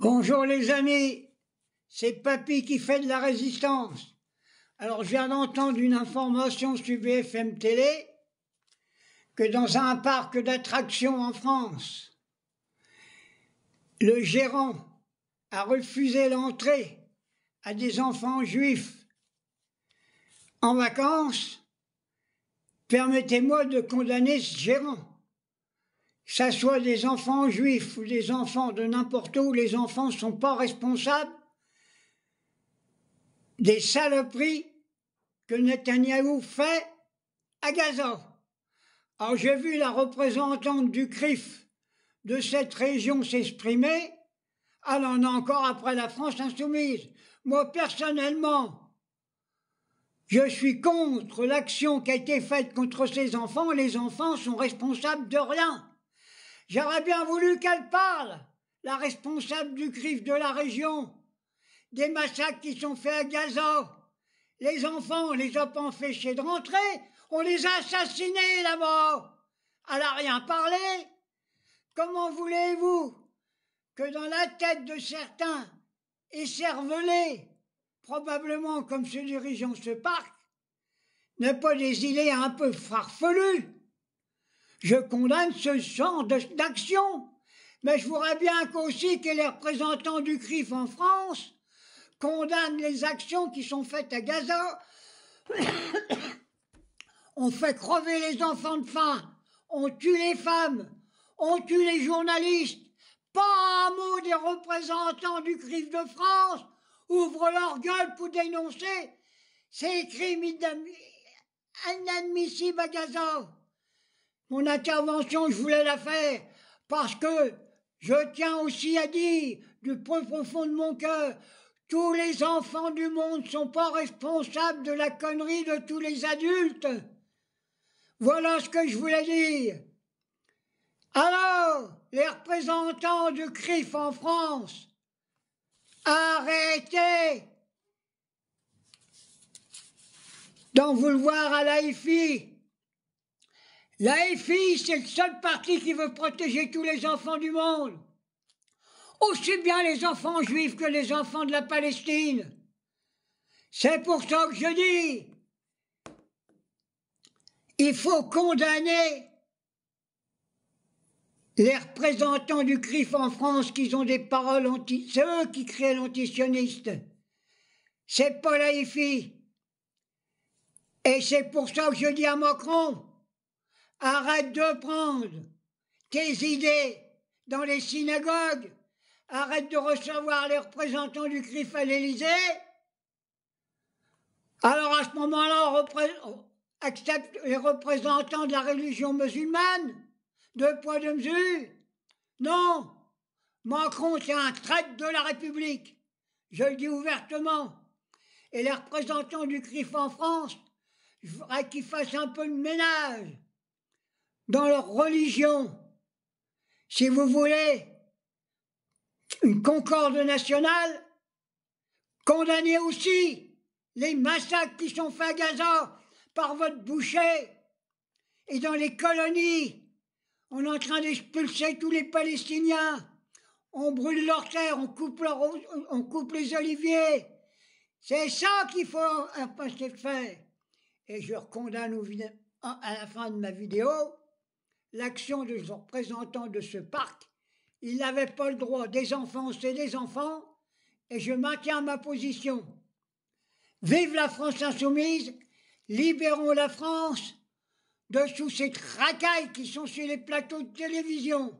Bonjour les amis, c'est Papy qui fait de la résistance. Alors je viens d'entendre une information sur BFM Télé que dans un parc d'attractions en France, le gérant a refusé l'entrée à des enfants juifs en vacances. Permettez-moi de condamner ce gérant. Que ça soit des enfants juifs ou des enfants de n'importe où, les enfants ne sont pas responsables des saloperies que Netanyahou fait à Gaza. Alors j'ai vu la représentante du CRIF de cette région s'exprimer. Elle en a encore après la France insoumise. Moi personnellement, je suis contre l'action qui a été faite contre ces enfants. Les enfants sont responsables de rien. J'aurais bien voulu qu'elle parle, la responsable du CRIF de la région, des massacres qui sont faits à Gaza. Les enfants, on les a pas empêchés de rentrer, on les a assassinés là-bas. Elle n'a rien parlé. Comment voulez-vous que dans la tête de certains écervelés, probablement comme ceux dirigeant ce parc, n'aient pas des idées un peu farfelues? Je condamne ce genre d'action, mais je voudrais bien qu'aussi que les représentants du CRIF en France condamnent les actions qui sont faites à Gaza. On fait crever les enfants de faim, on tue les femmes, on tue les journalistes. Pas un mot des représentants du CRIF de France ouvrent leur gueule pour dénoncer ces crimes inadmissibles à Gaza. Mon intervention, je voulais la faire parce que je tiens aussi à dire du plus profond de mon cœur, tous les enfants du monde ne sont pas responsables de la connerie de tous les adultes. Voilà ce que je voulais dire. Alors, les représentants du CRIF en France, arrêtez d'en vouloir à l'AFI. L'AFI, c'est le seul parti qui veut protéger tous les enfants du monde. Aussi bien les enfants juifs que les enfants de la Palestine. C'est pour ça que je dis, il faut condamner les représentants du CRIF en France qui ont des paroles c'est eux qui créent l'antisioniste. C'est pas l'AFI. Et c'est pour ça que je dis à Macron, arrête de prendre tes idées dans les synagogues, arrête de recevoir les représentants du CRIF à l'Élysée. Alors à ce moment-là, on accepte les représentants de la religion musulmane, deux poids, deux mesures. Non, Macron c'est un traître de la République, je le dis ouvertement. Et les représentants du CRIF en France, je voudrais qu'ils fassent un peu de ménage dans leur religion. Si vous voulez une concorde nationale, condamnez aussi les massacres qui sont faits à Gaza par votre boucher. Et dans les colonies, on est en train d'expulser tous les Palestiniens. On brûle leurs terres, on coupe les oliviers. C'est ça qu'il faut empêcher de faire. Et je condamne à la fin de ma vidéo l'action des représentants de ce parc. Ils n'avaient pas le droit. Des enfants, c'est des enfants. Et je maintiens ma position. Vive la France insoumise, libérons la France de tous ces racailles qui sont sur les plateaux de télévision.